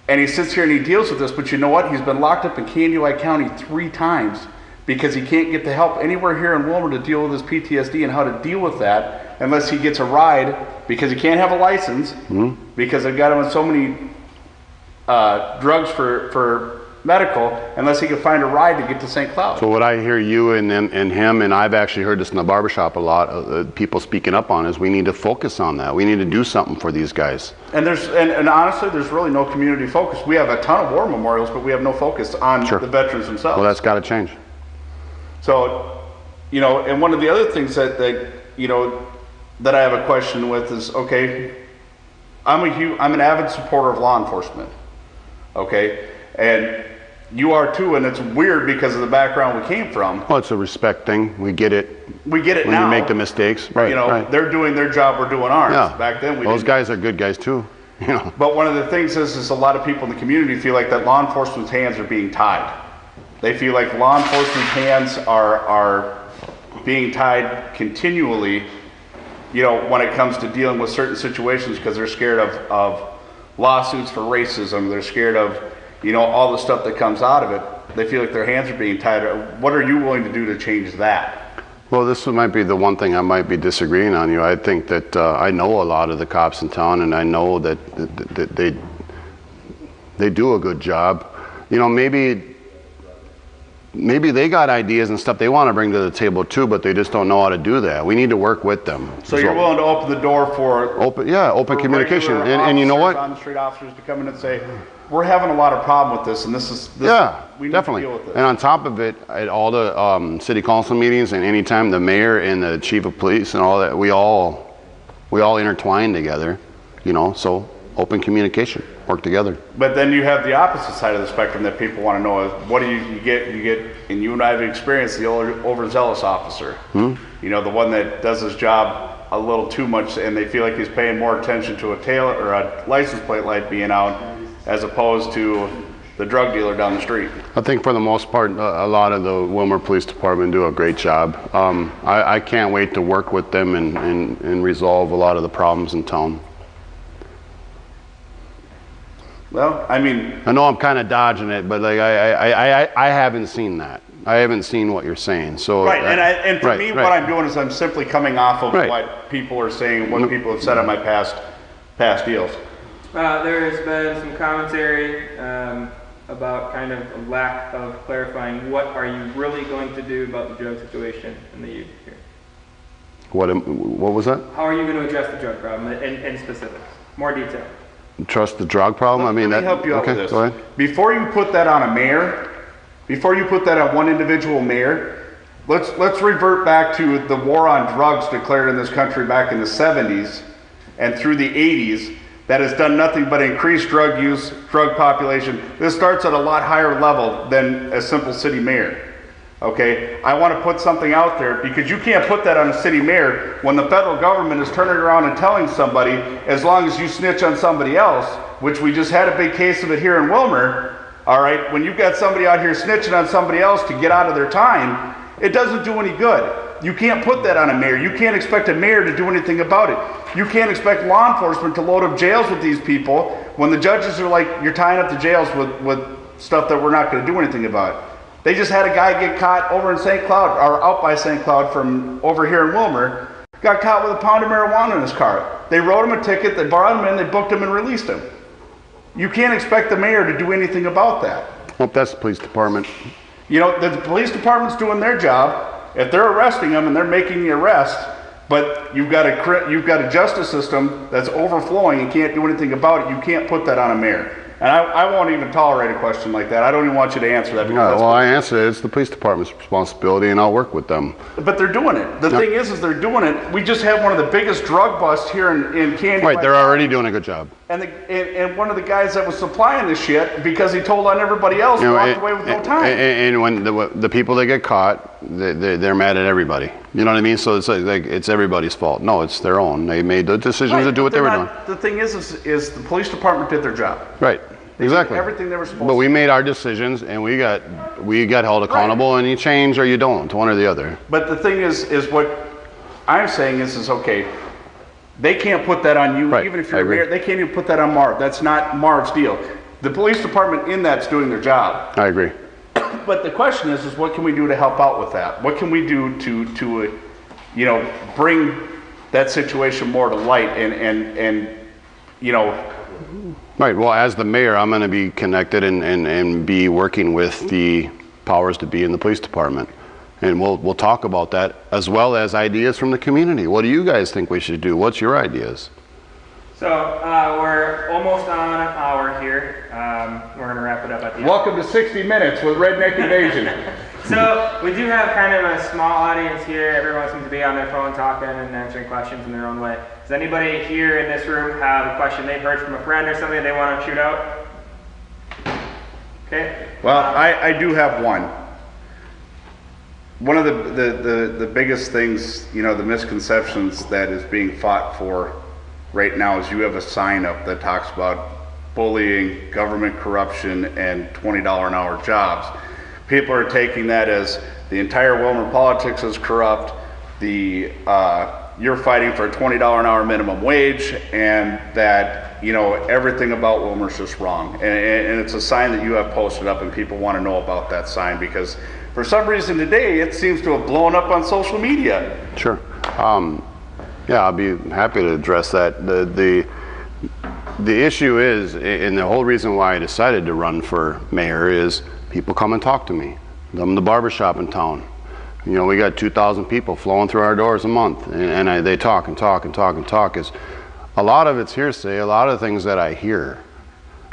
And he sits here and he deals with this, but you know what? He's been locked up in Candy County 3 times because he can't get the help anywhere here in Wilmer to deal with his PTSD and how to deal with that unless he gets a ride, because he can't have a license, because they've got him on so many drugs for medical, unless he can find a ride to get to St. Cloud. So what I hear you and him, and I've actually heard this in the barbershop a lot, people speaking up on, is we need to focus on that. We need to do something for these guys. And honestly, there's really no community focus. We have a ton of war memorials, but we have no focus on the veterans themselves. Well, that's got to change. So, you know, and one of the other things that you know, that I have a question with is, okay, I'm an avid supporter of law enforcement, okay, and you are too, and it's weird because of the background we came from. Well, it's a respect thing. We get it. We get it when now. You make the mistakes, right? You know, they're doing their job, we're doing ours. Yeah. Back then, those guys are good guys too. You know. But one of the things is a lot of people in the community feel like that law enforcement's hands are being tied. They feel like law enforcement's hands are being tied continually, you know, when it comes to dealing with certain situations, because they're scared of lawsuits for racism. They're scared of, you know, all the stuff that comes out of it. They feel like their hands are being tied. What are you willing to do to change that? Well, this might be the one thing I might be disagreeing on you. I think that I know a lot of the cops in town, and I know that they do a good job. You know, maybe they got ideas and stuff they want to bring to the table too, but they just don't know how to do that. We need to work with them. So you're willing to open the door for open communication, and you know what? On the street officers to come in and say, we're having a lot of problem with this, and this we need definitely. to deal with this. And on top of it, at all the city council meetings, and anytime the mayor and the chief of police and all that, we all intertwine together, you know. So open communication, work together. But then you have the opposite side of the spectrum that people want to know is, what do you get, and you and I have experienced the overzealous officer. You know, the one that does his job a little too much, and they feel like he's paying more attention to a tail or a license plate light being out as opposed to the drug dealer down the street. I think for the most part, a lot of the Wilmer Police Department do a great job. I can't wait to work with them and resolve a lot of the problems in town. Well, I mean, I know I'm kind of dodging it, but like I haven't seen that. I haven't seen what you're saying. So right, and for me, what I'm doing is I'm simply coming off of what people are saying, what people have said on my past deals. There has been some commentary about kind of a lack of clarifying what are you really going to do about the drug situation in the youth here. What was that? How are you going to address the drug problem in specifics? More detail. Trust the drug problem? Let me help you out with this. Go ahead. Before you put that on a mayor, before you put that on one individual mayor, let's revert back to the war on drugs declared in this country back in the 70s and through the 80s that has done nothing but increase drug use, drug population. This starts at a lot higher level than a simple city mayor. Okay, I want to put something out there, because you can't put that on a city mayor when the federal government is turning around and telling somebody, as long as you snitch on somebody else, which we just had a big case of it here in Wilmer, all right, when you've got somebody out here snitching on somebody else to get out of their time, it doesn't do any good. You can't put that on a mayor. You can't expect a mayor to do anything about it. You can't expect law enforcement to load up jails with these people when the judges are like, you're tying up the jails with stuff that we're not going to do anything about. They just had a guy get caught over in St. Cloud, or out by St. Cloud from over here in Wilmer, got caught with a pound of marijuana in his car. They wrote him a ticket, they brought him in, they booked him and released him. You can't expect the mayor to do anything about that. Well, that's the police department. You know, the police department's doing their job. If they're arresting them and they're making the arrest, but you've got a justice system that's overflowing and can't do anything about it, you can't put that on a mayor. And I won't even tolerate a question like that. I don't even want you to answer that. No, well, I answered it. It's the police department's responsibility, and I'll work with them. But they're doing it. The thing is they're doing it. We just had one of the biggest drug busts here in Candy. Right, they're already doing a good job. And one of the guys that was supplying this shit, because he told on everybody else, walked away with no time. And when the people that get caught, they're mad at everybody. You know what I mean? So it's like it's everybody's fault. No, it's their own. They made the decision to do what they were doing. The thing is the police department did their job. Right. They Exactly. did everything they were supposed But to. we made our decisions, and we got held accountable, and you change or you don't, one or the other. But the thing is what I'm saying is okay, they can't put that on you, Right. even if I you're agree. mayor, they can't even put that on Marv. That's not Marv's deal. The police department in that's doing their job. I agree. But the question is what can we do to help out with that? What can we do to bring that situation more to light and Right. Well, as the mayor, I'm going to be connected and be working with the powers to be in the police department. And we'll talk about that, as well as ideas from the community. What do you guys think we should do? What's your ideas? So we're almost on an hour here. We're going to wrap it up at the end. welcome to 60 Minutes with Redneck Invasion. So we do have kind of a small audience here. Everyone seems to be on their phone talking and answering questions in their own way. Does anybody here in this room have a question they've heard from a friend or something they want to shoot out? Okay. Well, I do have one. One of the biggest things, the misconceptions that is being fought for right now is you have a sign up that talks about bullying, government corruption, and $20 an hour jobs. People are taking that as the entire Wilmer politics is corrupt, you're fighting for a $20 an hour minimum wage, and that, everything about Wilmer is just wrong. And it's a sign that you have posted up, and people want to know about that sign because for some reason today it seems to have blown up on social media. Sure. Yeah, I'll be happy to address that. The issue is, and the whole reason why I decided to run for mayor is people come and talk to me. I'm the barbershop in town. We got 2,000 people flowing through our doors a month, and they talk and talk and talk and talk. A lot of it's hearsay, a lot of things that I hear.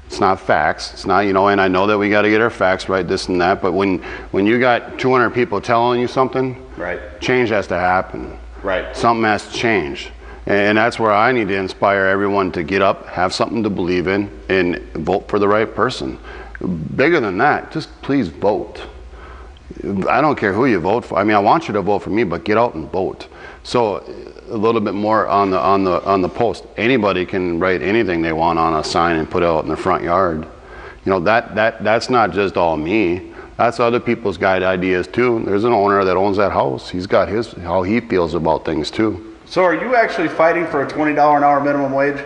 It's not facts. It's not, and I know that we got to get our facts right, this and that, but when you got 200 people telling you something, Right. change has to happen. Right. Something has to change. And that's where I need to inspire everyone to get up, have something to believe in, and vote for the right person. Bigger than that, just please vote. I don't care who you vote for. I mean, I want you to vote for me, but get out and vote. So a little bit more on the post. Anybody can write anything they want on a sign and put it out in the front yard. That's not just all me. That's other people's guide ideas too. There's an owner that owns that house. He's got how he feels about things too. So are you actually fighting for a $20 an hour minimum wage?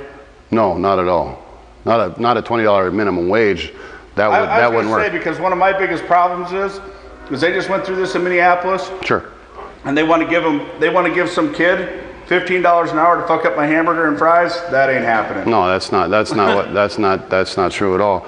No, not at all. Not a $20 minimum wage. That wouldn't work. Because one of my biggest problems is they just went through this in Minneapolis. Sure. And they want to give some kid $15 an hour to fuck up my hamburger and fries. That ain't happening. No, that's not true at all.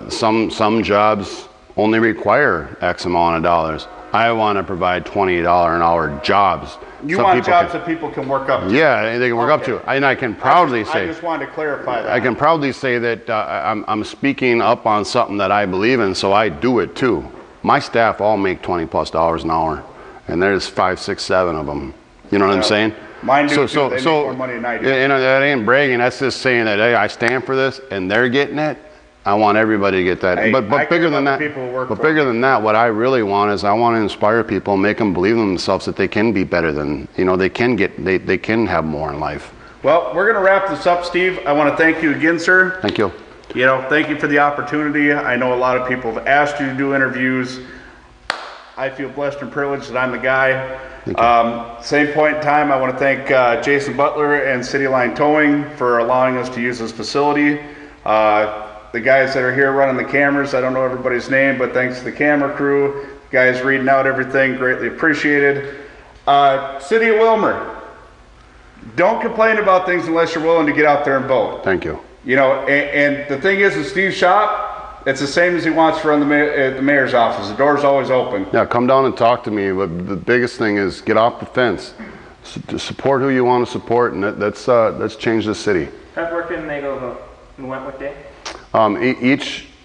Some jobs only require X amount of dollars. I want to provide $20 an hour jobs. You want jobs that people can work up to. Yeah, they can work up to. And I can proudly say. I just wanted to clarify that. I can proudly say that I'm speaking up on something that I believe in, so I do it too. My staff all make $20+ an hour, and there's 5, 6, 7 of them. You know what I'm saying? Mine do too. They make more money than I do. And that ain't bragging. That's just saying that, hey, I stand for this, and they're getting it. I want everybody to get that. Hey, but bigger than that, than that, what I really want is I want to inspire people and make them believe in themselves that they can be better than, they can have more in life. Well, we're going to wrap this up, Steve. I want to thank you again, sir. Thank you. Thank you for the opportunity. I know a lot of people have asked you to do interviews. I feel blessed and privileged that I'm the guy. Same point in time, I want to thank Jason Butler and City Line Towing for allowing us to use this facility. The guys that are here running the cameras, I don't know everybody's name, but thanks to the camera crew, guys reading out everything, greatly appreciated. City of Wilmer, don't complain about things unless you're willing to get out there and vote. Thank you. And the thing is, with Steve's shop, it's the same as he wants to run the mayor's office. The door's always open. Yeah, come down and talk to me. But the biggest thing is get off the fence. Support who you want to support, and let's change the city. Where can they go vote? And what day?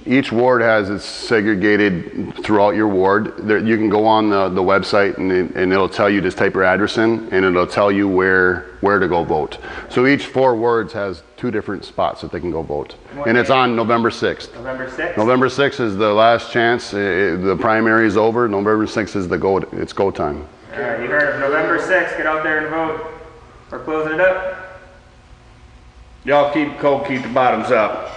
Each ward has its segregated throughout your ward. You can go on the website and it'll tell you, just type your address in, and it'll tell you where to go vote. So each 4 wards has 2 different spots that they can go vote. And it's on November 6th. November 6th? November 6th is the last chance. The primary is over. November 6th is it's go time. All right, you heard of November 6th. Get out there and vote. We're closing it up. Y'all keep cold, keep the bottoms up.